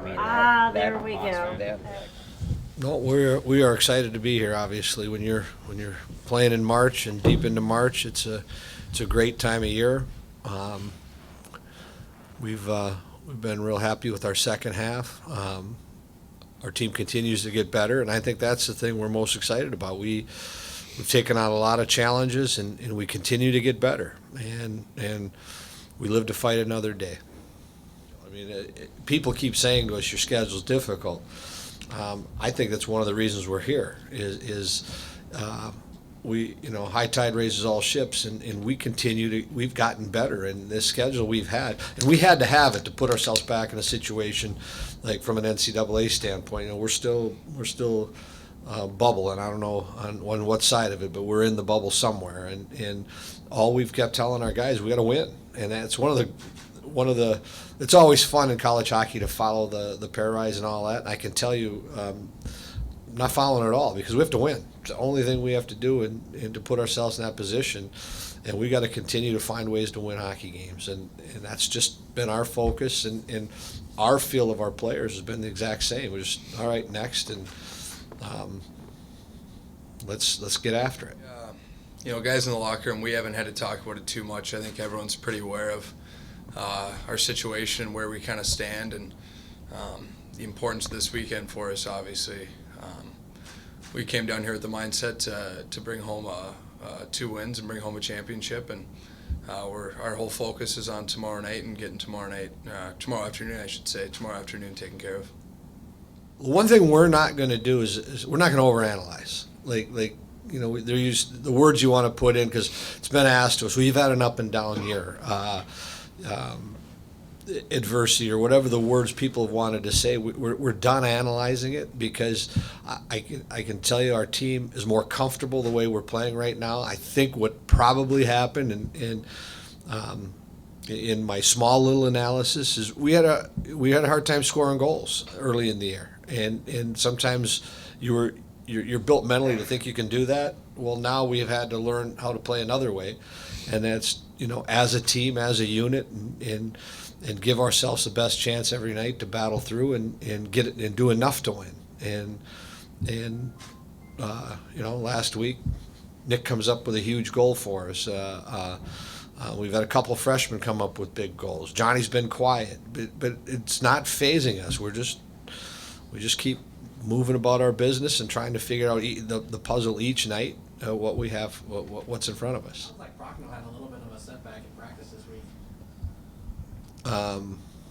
mean, there we go. No, we are excited to be here. Obviously, when you're playing in March and deep into March, it's a great time of year. We've been real happy with our second half. Our team continues to get better, and I think that's the thing we're most excited about. We've taken on a lot of challenges, and we continue to get better, and we live to fight another day. I mean, people keep saying to us, your schedule's difficult. I think that's one of the reasons we're here. We, high tide raises all ships, and we've gotten better in this schedule we've had, and we had to have it to put ourselves back in a situation, like from an NCAA standpoint. We're still bubbling. I don't know on what side of it, but we're in the bubble somewhere, and all we've kept telling our guys, we got to win, and that's one of the. It's always fun in college hockey to follow the pair rise and all that. And I can tell you, I'm not following it at all because we have to win. It's the only thing we have to do and to put ourselves in that position. And we got to continue to find ways to win hockey games. And that's just been our focus. And our feel of our players has been the exact same. We're just, all right, next. And let's get after it. Guys in the locker room, we haven't had to talk about it too much. I think everyone's pretty aware of our situation, where we kind of stand, and the importance of this weekend for us, obviously. We came down here with the mindset to bring home 2 wins and bring home a championship, and our whole focus is on tomorrow night and getting tomorrow afternoon taken care of. One thing we're not going to do is we're not going to overanalyze. They're used the words you want to put in, because it's been asked to us. We've had an up and down year. Adversity, or whatever the words people have wanted to say, we're done analyzing it, because I can tell you our team is more comfortable the way we're playing right now. I think what probably happened, and in my small little analysis, is we had a hard time scoring goals early in the year, and sometimes you're built mentally to think you can do that. Well, now we have had to learn how to play another way, and that's as a team, as a unit, and give ourselves the best chance every night to battle through and get it and do enough to win. And last week Nick comes up with a huge goal for us. We've had a couple of freshmen come up with big goals. Johnny's been quiet, but it's not phasing us. We just keep moving about our business and trying to figure out the puzzle each night, what we have, what's in front of us. Sounds like Brocknell had a little bit of a setback in practice this week. I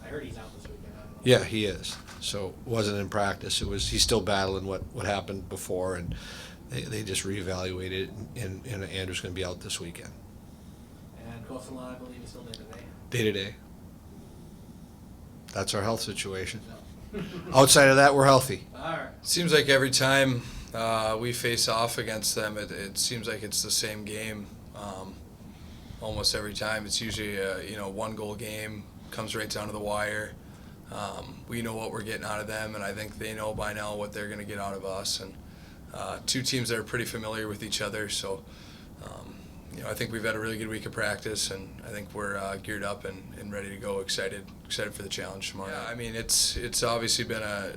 heard he's out this weekend. I don't know. Yeah, he is. So it wasn't in practice. He's still battling what happened before, and they just reevaluated it, and Andrew's going to be out this weekend. And Coastal, I believe, is still day-to-day. Day-to-day. That's our health situation. Outside of that, we're healthy. All right. Seems like every time we face off against them, it seems like it's the same game. Almost every time, it's usually a 1-goal game, comes right down to the wire. We know what we're getting out of them, and I think they know by now what they're going to get out of us. And 2 teams that are pretty familiar with each other, so I think we've had a really good week of practice, and I think we're geared up and ready to go. Excited for the challenge tomorrow. Yeah, I mean, it's obviously been a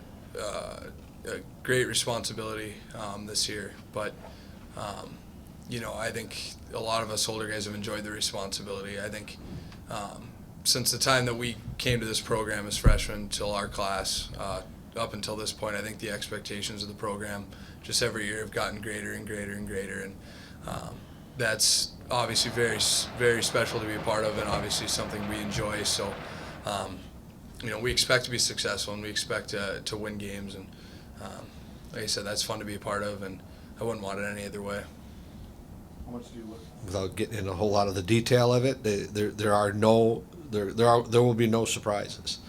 great responsibility this year, but I think a lot of us older guys have enjoyed the responsibility. I think since the time that we came to this program as freshmen till our class, up until this point, I think the expectations of the program just every year have gotten greater and greater and greater, and that's obviously very, very special to be a part of, and obviously something we enjoy. So, we expect to be successful, and we expect to win games, and like I said, that's fun to be a part of, and I wouldn't want it any other way. How much do you look? Without getting into a whole lot of the detail of it, there will be no surprises.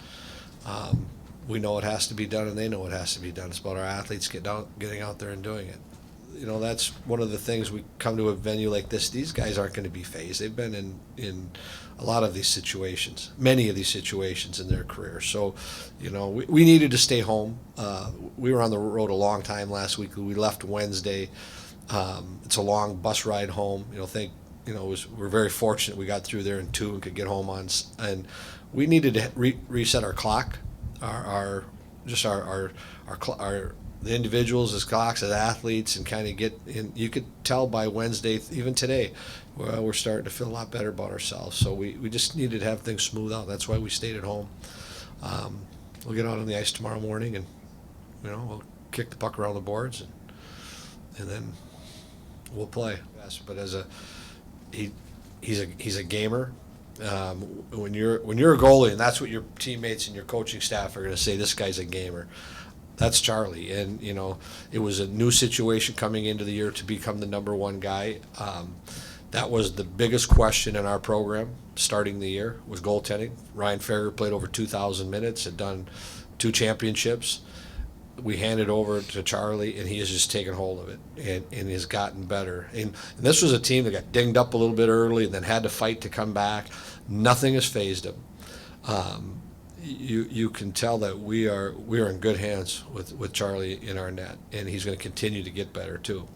We know it has to be done, and they know it has to be done. It's about our athletes getting out there and doing it. That's one of the things we come to a venue like this. These guys aren't going to be phased. They've been in a lot of these situations, many of these situations in their career. So, we needed to stay home. We were on the road a long time last week. We left Wednesday. It's a long bus ride home. We're very fortunate we got through there in 2 and could get home and we needed to reset our clock, our just our the individuals as clocks as athletes and kind of get in. You could tell by Wednesday, even today, well, we're starting to feel a lot better about ourselves. So we just needed to have things smooth out. That's why we stayed at home. We'll get out on the ice tomorrow morning, and we'll kick the puck around the boards, and then we'll play. Yes, but he's a gamer. When you're a goalie, and that's what your teammates and your coaching staff are going to say, this guy's a gamer. That's Charlie, and it was a new situation coming into the year to become the number one guy. That was the biggest question in our program starting the year, was goaltending. Ryan Farrer played over 2,000 minutes, had done 2 championships. We handed over to Charlie, and he has just taken hold of it and has gotten better. And this was a team that got dinged up a little bit early and then had to fight to come back. Nothing has fazed him. You can tell that we are in good hands with Charlie in our net, and he's going to continue to get better too.